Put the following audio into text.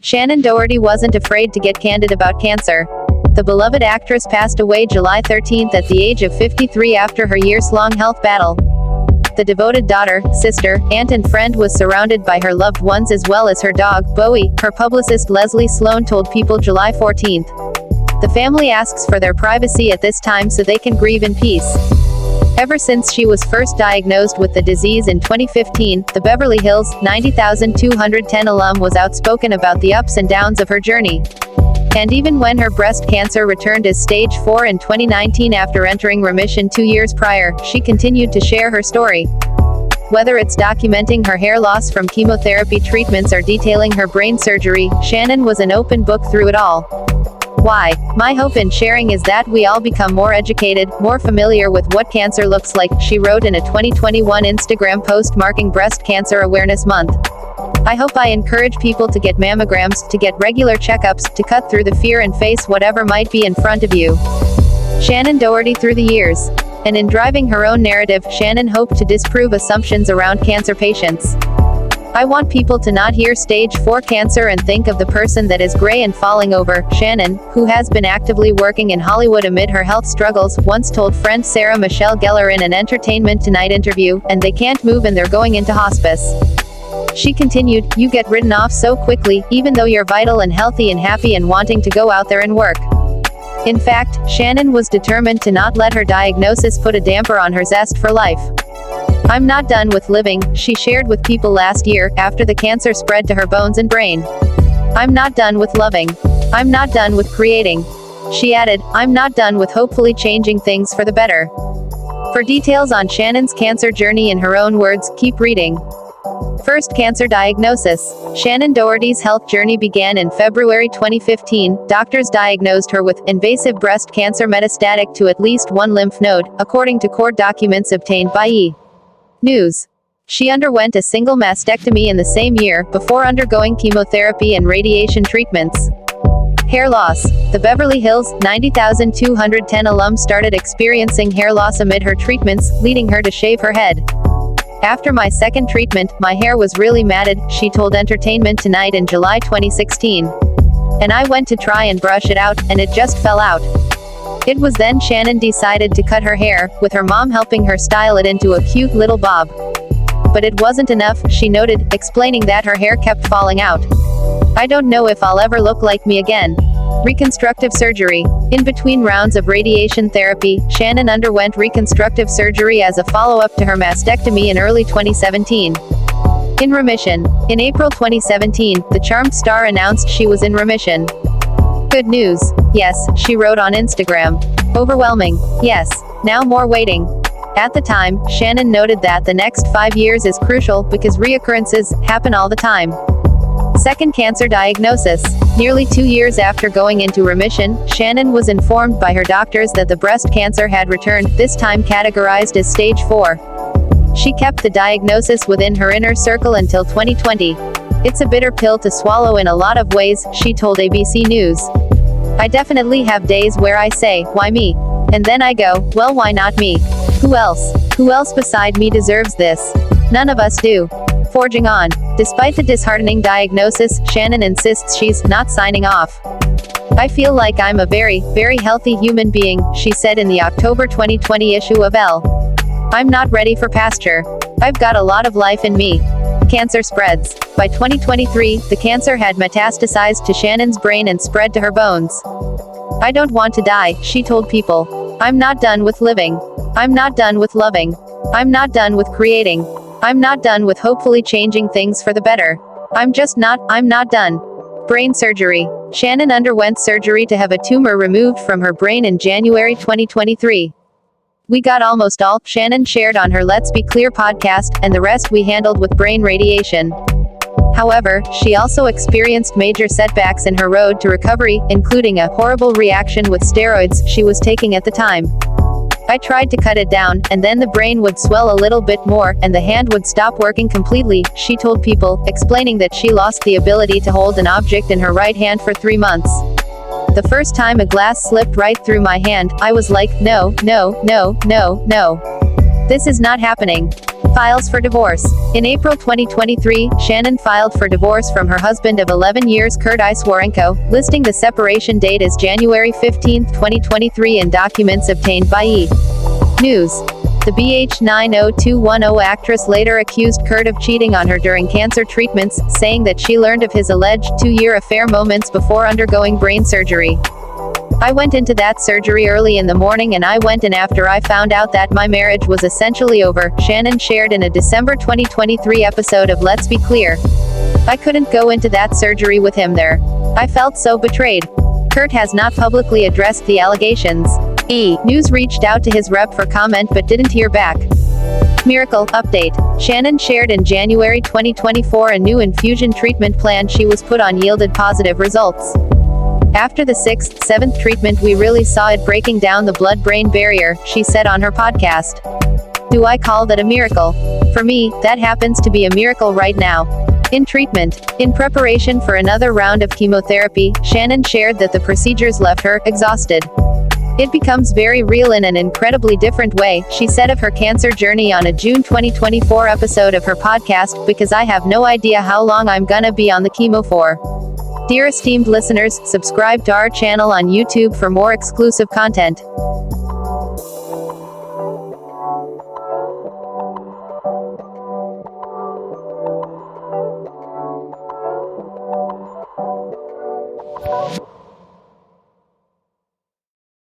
Shannen Doherty wasn't afraid to get candid about cancer. The beloved actress passed away July 13 at the age of 53 after her years-long health battle. The devoted daughter, sister, aunt and friend was surrounded by her loved ones as well as her dog, Bowie, her publicist Leslie Sloan told People July 14. The family asks for their privacy at this time so they can grieve in peace. Ever since she was first diagnosed with the disease in 2015, the Beverly Hills, 90,210 alum was outspoken about the ups and downs of her journey. And even when her breast cancer returned as stage 4 in 2019 after entering remission 2 years prior, she continued to share her story. Whether it's documenting her hair loss from chemotherapy treatments or detailing her brain surgery, Shannen was an open book through it all. Why? My hope in sharing is that we all become more educated, more familiar with what cancer looks like, she wrote in a 2021 Instagram post marking Breast Cancer Awareness Month. I hope I encourage people to get mammograms, to get regular checkups, to cut through the fear and face whatever might be in front of you. Shannen Doherty through the years. And in driving her own narrative, Shannen hoped to disprove assumptions around cancer patients. I want people to not hear stage 4 cancer and think of the person that is gray and falling over, Shannen, who has been actively working in Hollywood amid her health struggles, once told friend Sarah Michelle Gellar in an Entertainment Tonight interview, and they can't move and they're going into hospice. She continued, you get written off so quickly, even though you're vital and healthy and happy and wanting to go out there and work. In fact, Shannen was determined to not let her diagnosis put a damper on her zest for life. I'm not done with living, she shared with People last year, after the cancer spread to her bones and brain. I'm not done with loving. I'm not done with creating. She added, I'm not done with hopefully changing things for the better. For details on Shannen's cancer journey in her own words, keep reading. First cancer diagnosis. Shannen Doherty's health journey began in February 2015. Doctors diagnosed her with invasive breast cancer metastatic to at least one lymph node, according to court documents obtained by E! News. She underwent a single mastectomy in the same year, before undergoing chemotherapy and radiation treatments. Hair loss. The Beverly Hills, 90,210 alum started experiencing hair loss amid her treatments, leading her to shave her head. After my second treatment, my hair was really matted, she told Entertainment Tonight in July 2016. And I went to try and brush it out, and it just fell out. It was then Shannen decided to cut her hair, with her mom helping her style it into a cute little bob. But it wasn't enough, she noted, explaining that her hair kept falling out. I don't know if I'll ever look like me again. Reconstructive surgery. In between rounds of radiation therapy, Shannen underwent reconstructive surgery as a follow-up to her mastectomy in early 2017. In remission. In April 2017, the Charmed star announced she was in remission. Good news. Yes, she wrote on Instagram. Overwhelming. Yes. Now more waiting. At the time, Shannen noted that the next 5 years is crucial, because reoccurrences happen all the time. Second cancer diagnosis. Nearly 2 years after going into remission, Shannen was informed by her doctors that the breast cancer had returned, this time categorized as stage 4. She kept the diagnosis within her inner circle until 2020. It's a bitter pill to swallow in a lot of ways, she told ABC News. I definitely have days where I say, why me? And then I go, well, why not me? Who else? Who else beside me deserves this? None of us do. Forging on. Despite the disheartening diagnosis, Shannen insists she's not signing off. I feel like I'm a very, very healthy human being, she said in the October 2020 issue of Elle. I'm not ready for pasture. I've got a lot of life in me. Cancer spreads. By 2023, the cancer had metastasized to Shannen's brain and spread to her bones. I don't want to die, she told People. I'm not done with living. I'm not done with loving. I'm not done with creating. I'm not done with hopefully changing things for the better. I'm not done. Brain surgery. Shannen underwent surgery to have a tumor removed from her brain in January 2023. We got almost all, Shannen shared on her Let's Be Clear podcast, and the rest we handled with brain radiation. However, she also experienced major setbacks in her road to recovery, including a horrible reaction with steroids she was taking at the time. I tried to cut it down, and then the brain would swell a little bit more, and the hand would stop working completely, she told People, explaining that she lost the ability to hold an object in her right hand for 3 months. The first time a glass slipped right through my hand, I was like, no, no, no, no, no. This is not happening. Files for divorce. In April 2023, Shannen filed for divorce from her husband of 11 years Kurt Iswarenko, listing the separation date as January 15, 2023 in documents obtained by E! News. The BH90210 actress later accused Kurt of cheating on her during cancer treatments, saying that she learned of his alleged 2-year affair moments before undergoing brain surgery. I went into that surgery early in the morning and I went in after I found out that my marriage was essentially over, Shannen shared in a December 2023 episode of Let's Be Clear. I couldn't go into that surgery with him there. I felt so betrayed. Kurt has not publicly addressed the allegations. E! News reached out to his rep for comment but didn't hear back. Miracle update. Shannen shared in January 2024 a new infusion treatment plan she was put on yielded positive results. After the 6th, 7th treatment we really saw it breaking down the blood-brain barrier, she said on her podcast. Do I call that a miracle? For me, that happens to be a miracle right now. In treatment. In preparation for another round of chemotherapy, Shannen shared that the procedures left her exhausted. It becomes very real in an incredibly different way, she said of her cancer journey on a June 2024 episode of her podcast, because I have no idea how long I'm gonna be on the chemo for. Dear esteemed listeners, subscribe to our channel on YouTube for more exclusive content.